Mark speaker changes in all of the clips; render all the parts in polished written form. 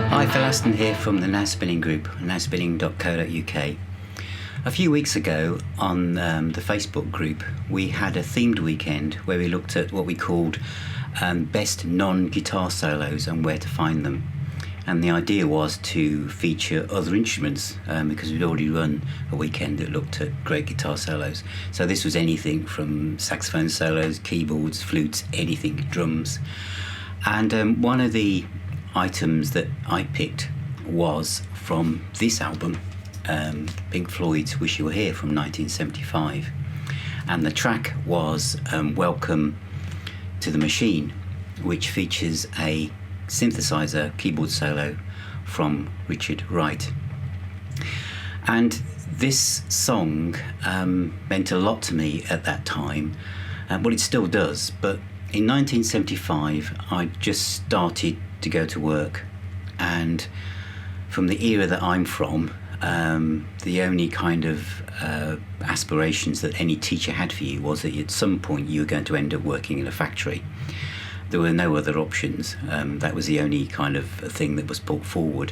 Speaker 1: Hi, Phil Aston here from the Now Spinning Group, nowspinning.co.uk. A few weeks ago on the Facebook group, we had a themed weekend where we looked at what we called best non-guitar solos and where to find them. And the idea was to feature other instruments because we'd already run a weekend that looked at great guitar solos. So this was anything from saxophone solos, keyboards, flutes, anything, drums. And one of the items that I picked was from this album, Pink Floyd's Wish You Were Here from 1975. And the track was Welcome to the Machine, which features a synthesizer keyboard solo from Richard Wright. And this song meant a lot to me at that time, well, it still does, but in 1975 I just started to go to work, and from the era that I'm from, the only kind of aspirations that any teacher had for you was that at some point you were going to end up working in a factory. There were no other options. That was the only kind of thing that was put forward,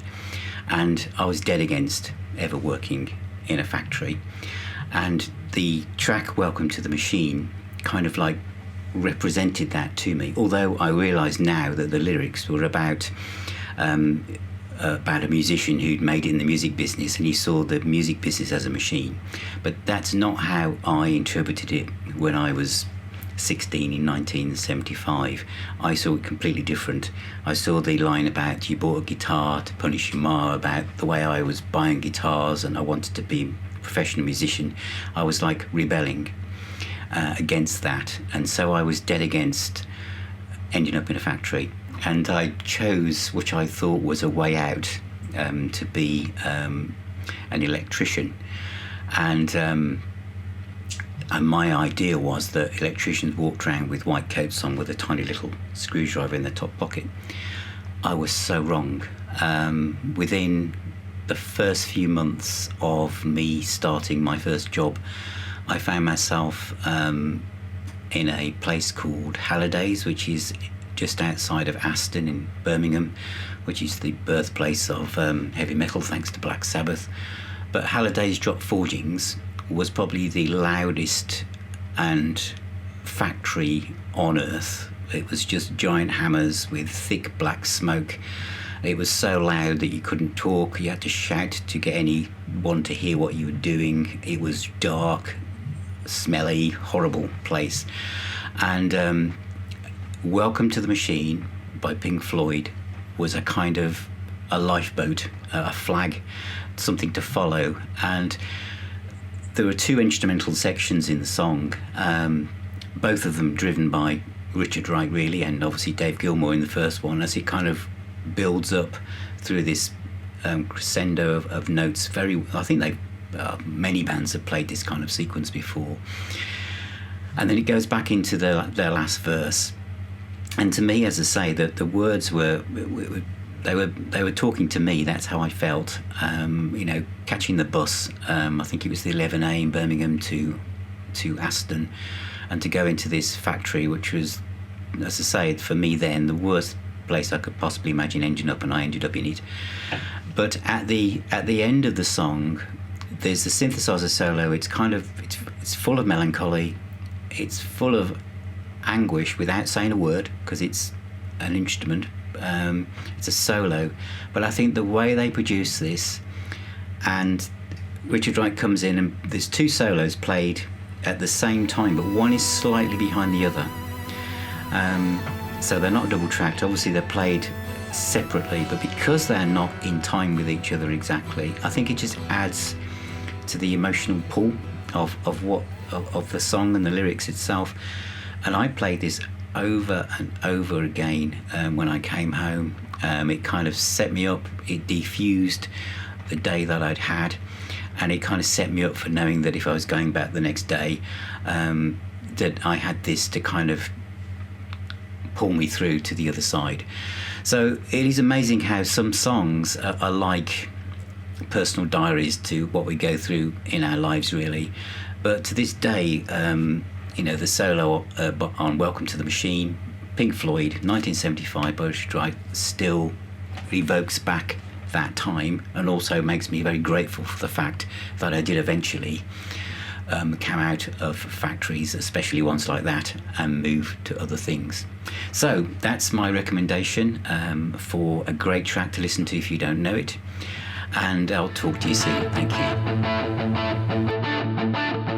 Speaker 1: and I was dead against ever working in a factory. And the track Welcome to the Machine kind of like represented that to me, although I realise now that the lyrics were about a musician who'd made it in the music business and he saw the music business as a machine. But that's not how I interpreted it when I was 16 in 1975. I saw it completely different. I saw the line about you bought a guitar to punish your ma, about the way I was buying guitars and I wanted to be a professional musician. I was like rebelling against that, and so I was dead against ending up in a factory, and I chose, which I thought was a way out, to be an electrician. And my idea was that electricians walked around with white coats on with a tiny little screwdriver in their top pocket. I was so wrong. Within the first few months of me starting my first job, I found myself in a place called Halliday's, which is just outside of Aston in Birmingham, which is the birthplace of heavy metal, thanks to Black Sabbath. But Halliday's Drop Forgings was probably the loudest and factory on earth. It was just giant hammers with thick black smoke. It was so loud that you couldn't talk. You had to shout to get anyone to hear what you were doing. It was dark, smelly, horrible place. And Welcome to the Machine by Pink Floyd was a kind of a lifeboat, a flag, something to follow. And there were two instrumental sections in the song, both of them driven by Richard Wright really, and obviously Dave Gilmour in the first one, as it kind of builds up through this crescendo of notes. I think many bands have played this kind of sequence before, and then it goes back into their last verse. And to me, as I say, that the words were talking to me. That's how I felt. Catching the bus. I think it was the 11A in Birmingham to Aston, and to go into this factory, which was, as I say, for me then the worst place I could possibly imagine ending up, and I ended up in it. But at the end of the song, there's the synthesizer solo. It's full of melancholy. It's full of anguish without saying a word, because it's an instrument. It's a solo, but I think the way they produce this, and Richard Wright comes in, and there's two solos played at the same time, but one is slightly behind the other. So they're not double tracked. Obviously they're played separately, but because they're not in time with each other exactly, I think it just adds to the emotional pull of the song and the lyrics itself. And I played this over and over again when I came home. It kind of set me up. It defused the day that I'd had, and it kind of set me up for knowing that if I was going back the next day, that I had this to kind of pull me through to the other side. So it is amazing how some songs are like personal diaries to what we go through in our lives, really. But to this day, the solo on Welcome to the Machine, Pink Floyd, 1975, by Richard Wright, still evokes back that time, and also makes me very grateful for the fact that I did eventually come out of factories, especially ones like that, and move to other things. So that's my recommendation for a great track to listen to if you don't know it. And I'll talk to you soon. Thank you.